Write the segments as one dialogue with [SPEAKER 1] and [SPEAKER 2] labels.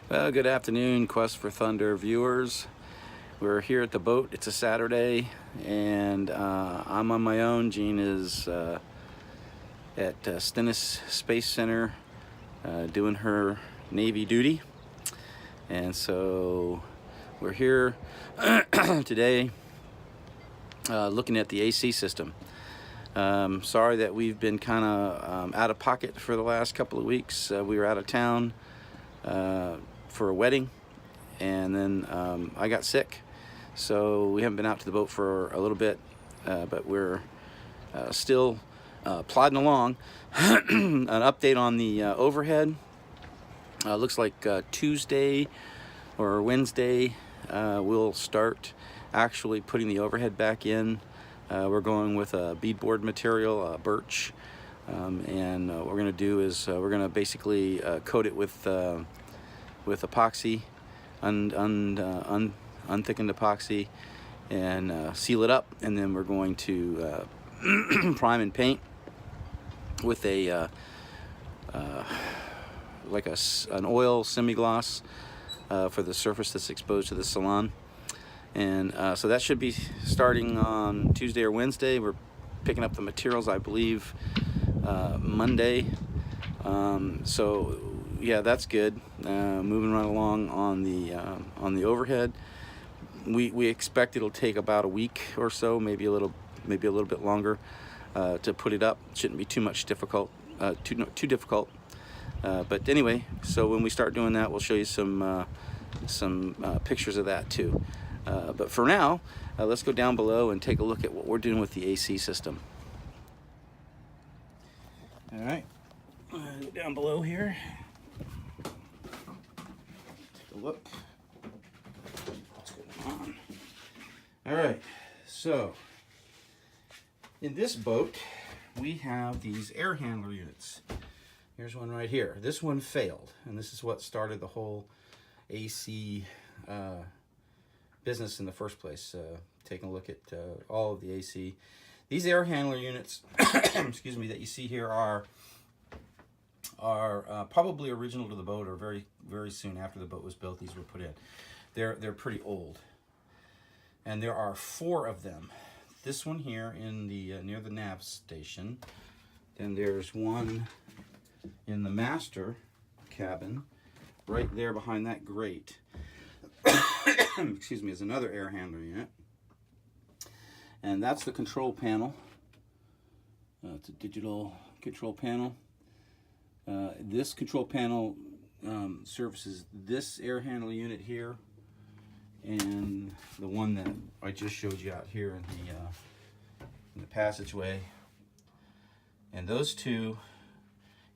[SPEAKER 1] Well, good afternoon, Quest for Thunder viewers. We're here at the boat. It's a Saturday, and I'm on my own. Jean is at Stennis Space Center doing her Navy duty. And so we're here today looking at the AC system. Sorry that we've been kind of out of pocket for the last couple of weeks. We were out of town for a wedding, and then I got sick, so we haven't been out to the boat for a little bit, but we're still plodding along. An update on the overhead. Looks like Tuesday or Wednesday we'll start actually putting the overhead back in. We're going with a beadboard material, birch, and what we're going to do is we're going to basically coat it with epoxy, unthickened epoxy, and seal it up, and then we're going to prime and paint with a like an oil semi-gloss for the surface that's exposed to the salon. And so that should be starting on Tuesday or Wednesday. We're picking up the materials, I believe, Monday. So yeah, that's good. Moving right along on the overhead. We expect it'll take about a week or so, maybe a little bit longer, to put it up. Shouldn't be too difficult. Too difficult. But anyway, so when we start doing that, we'll show you some pictures of that too. But for now, let's go down below and take a look at what we're doing with the AC system. All right, go down below here. Take a look. What's going on? All right, so in this boat, we have these air handler units. Here's one right here. This one failed, and this is what started the whole AC business in the first place. Taking a look at all of the AC. These air handler units, excuse me, that you see here are probably original to the boat, or very soon after the boat was built. These were put in. They're pretty old, and there are 4 of them. This one here in the near the nav station. Then there's one in the master cabin, right there behind that grate. Excuse me, is another air handler unit, and that's the control panel. It's a digital control panel. This control panel services this air handler unit here, and the one that I just showed you out here in the passageway. And those 2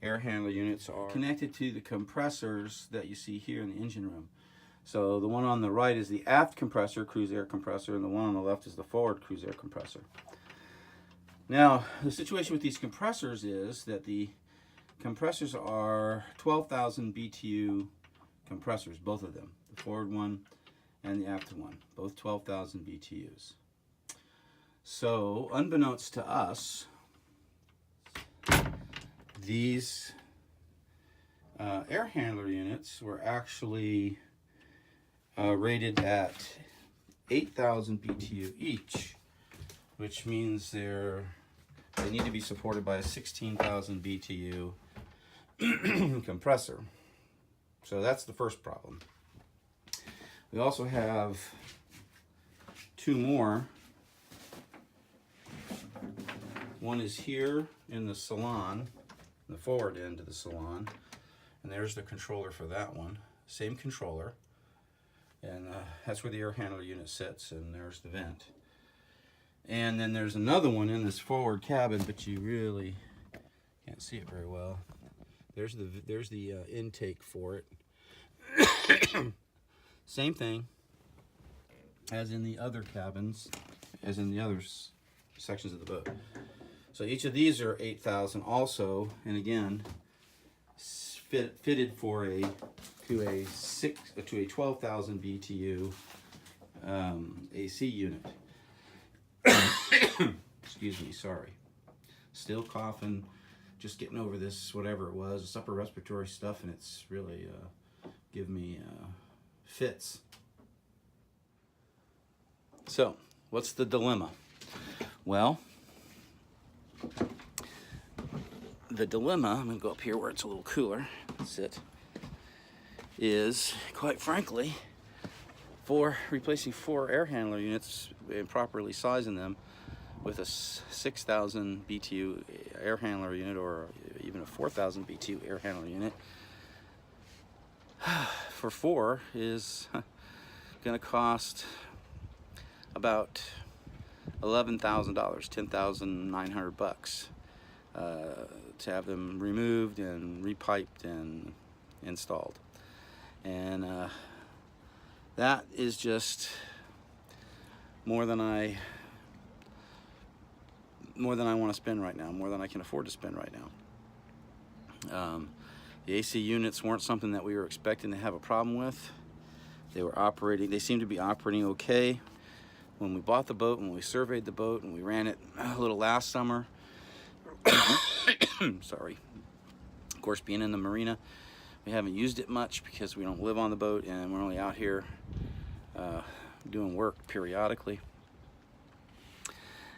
[SPEAKER 1] air handler units are connected to the compressors that you see here in the engine room. So the one on the right is the aft compressor, cruise air compressor, and the one on the left is the forward cruise air compressor. Now, the situation with these compressors is that the compressors are 12,000 BTU compressors, both of them, the forward one and the aft one, both 12,000 BTUs. So, unbeknownst to us, these air handler units were actually rated at 8,000 BTU each, which means they need to be supported by a 16,000 BTU compressor. So that's the first problem. We also have 2 more. One is here in the salon, the forward end of the salon, and there's the controller for that one. Same controller, and that's where the air handler unit sits, and there's the vent. And then there's another one in this forward cabin, but you really can't see it very well. There's the intake for it. Same thing as in the other cabins, as in the other sections of the boat. So each of these are 8,000 also, and again, fitted to a 12,000 BTU AC unit. Excuse me, sorry. Still coughing, just getting over this, whatever it was, it's upper respiratory stuff, and it's really give me fits. So, what's the dilemma? Well, the dilemma, I'm going to go up here where it's a little cooler, sit, is, quite frankly, for replacing 4 air handler units and properly sizing them with a 6,000 BTU air handler unit or even a 4,000 BTU air handler unit, for 4 is going to cost about $11,000, 10,900 bucks to have them removed and repiped and installed. And that is just more than I want to spend right now, more than I can afford to spend right now. The AC units weren't something that we were expecting to have a problem with. They seemed to be operating okay. When we bought the boat, when we surveyed the boat, and we ran it a little last summer, sorry. Of course, being in the marina, we haven't used it much because we don't live on the boat and we're only out here doing work periodically.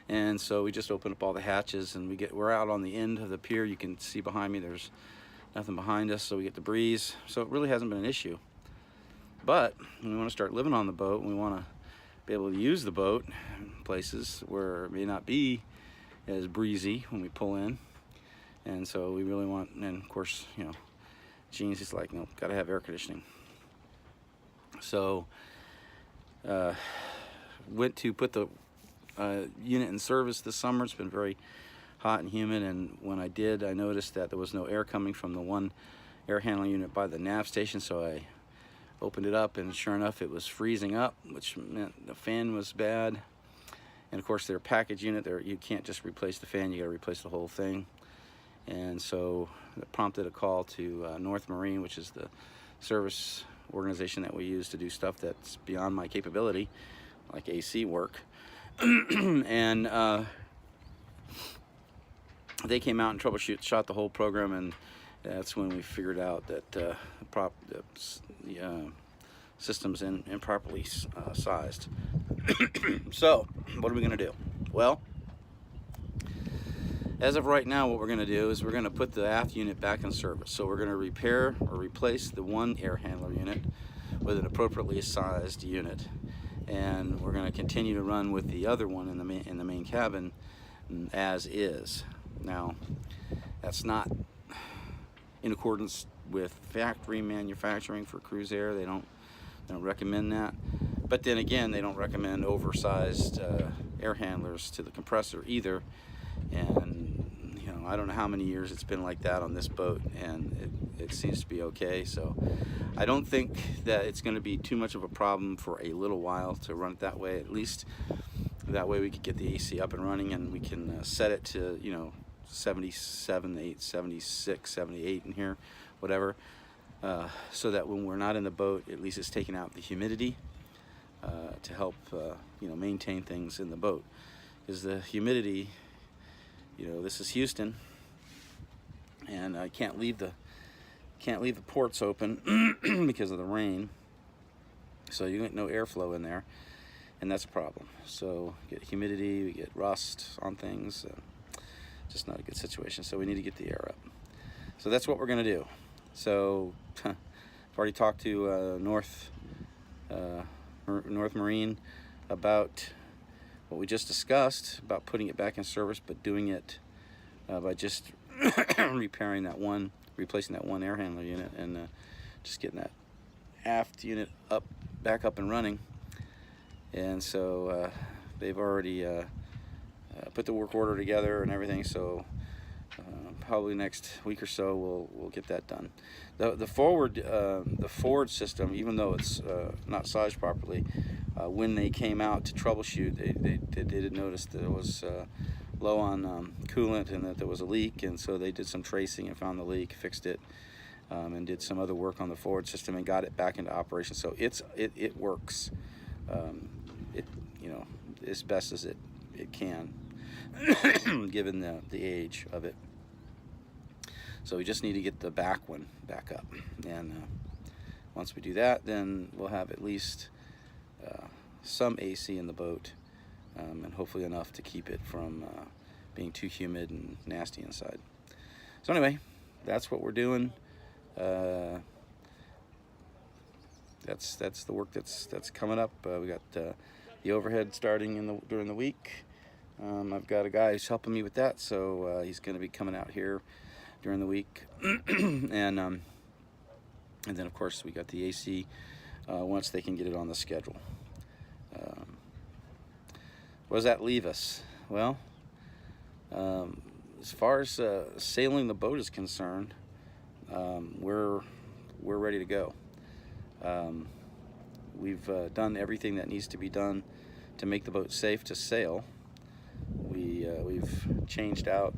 [SPEAKER 1] And so we just open up all the hatches and we're out on the end of the pier. You can see behind me there's nothing behind us, so we get the breeze. So it really hasn't been an issue. But when we want to start living on the boat and we want to be able to use the boat in places where it may not be as breezy when we pull in, and so we really want, and of course, you know, Gene's is like, no, gotta have air conditioning. So went to put the unit in service this summer. It's been very hot and humid, and when I did, I noticed that there was no air coming from the one air handling unit by the nav station, so I opened it up, and sure enough, it was freezing up, which meant the fan was bad. And of course, their package unit, you can't just replace the fan, you gotta replace the whole thing. And so it prompted a call to North Marine, which is the service organization that we use to do stuff that's beyond my capability, like AC work. And they came out and shot the whole program, and that's when we figured out that the system's improperly sized. So, what are we going to do? Well, as of right now, what we're going to do is we're going to put the aft unit back in service. So we're going to repair or replace the one air handler unit with an appropriately sized unit, and we're going to continue to run with the other one in the main cabin as is. Now, that's not in accordance with factory manufacturing for Cruise Air. They don't recommend that. But then again, they don't recommend oversized air handlers to the compressor either. And you know, I don't know how many years it's been like that on this boat, and it seems to be okay. So I don't think that it's going to be too much of a problem for a little while to run it that way. At least that way we could get the AC up and running, and we can set it to, you know, 77, 76, 78 in here, whatever, so that when we're not in the boat, at least it's taking out the humidity to help you know, maintain things in the boat. Because the humidity, you know, this is Houston, and I can't leave the ports open because of the rain, so you get no airflow in there, and that's a problem. So we get humidity, we get rust on things. Just not a good situation, so we need to get the air up. So that's what we're going to do. So I've already talked to North Marine about what we just discussed about putting it back in service, but doing it by just replacing that one air handler unit, and just getting that aft unit back up and running. And so they've already put the work order together and everything, so probably next week or so we'll get that done. The forward system, even though it's not sized properly, when they came out to troubleshoot, they did notice that it was low on coolant and that there was a leak, and so they did some tracing and found the leak, fixed it, and did some other work on the forward system and got it back into operation. So it works, you know, as best as it can, given the age of it. So we just need to get the back one back up, and Once we do that, then we'll have at least some AC in the boat, and hopefully enough to keep it from being too humid and nasty inside. So anyway, that's what we're doing. That's the work that's coming up. We got the overhead starting during the week. I've got a guy who's helping me with that, so he's going to be coming out here during the week, and then of course we got the AC once they can get it on the schedule. What does that leave us? Well, as far as sailing the boat is concerned, we're ready to go. We've done everything that needs to be done to make the boat safe to sail. We've changed out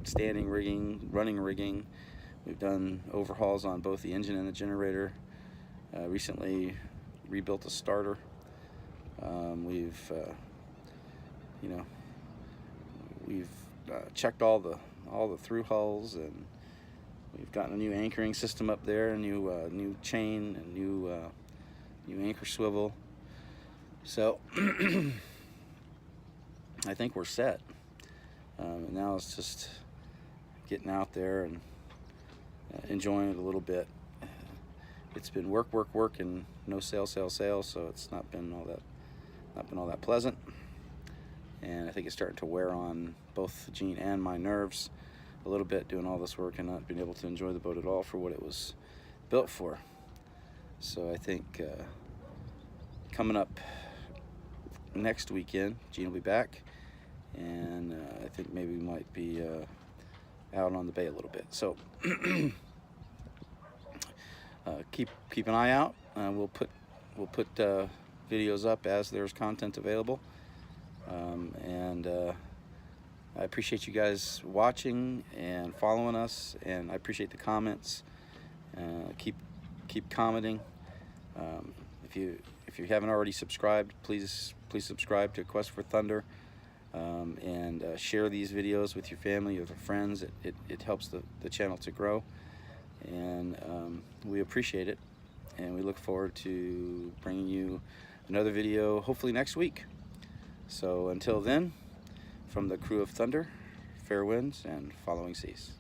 [SPEAKER 1] standing rigging, running rigging. We've done overhauls on both the engine and the generator. Recently rebuilt a starter. We've checked all the through hulls, and we've gotten a new anchoring system up there, a new chain, a new anchor swivel. So I think we're set. And now it's just getting out there and enjoying it a little bit. It's been work, and no sail, so it's not been all that pleasant. And I think it's starting to wear on both Gene and my nerves a little bit, doing all this work and not being able to enjoy the boat at all for what it was built for. So I think coming up next weekend, Gene will be back, and I think maybe we might be out on the bay a little bit. So keep an eye out. We'll put videos up as there's content available. And I appreciate you guys watching and following us, and I appreciate the comments. Keep commenting. If you haven't already subscribed, please subscribe to Quest for Thunder, and share these videos with your family or your friends. It helps the channel to grow, and we appreciate it, and we look forward to bringing you another video hopefully next week. So until then, from the crew of Thunder, fair winds and following seas.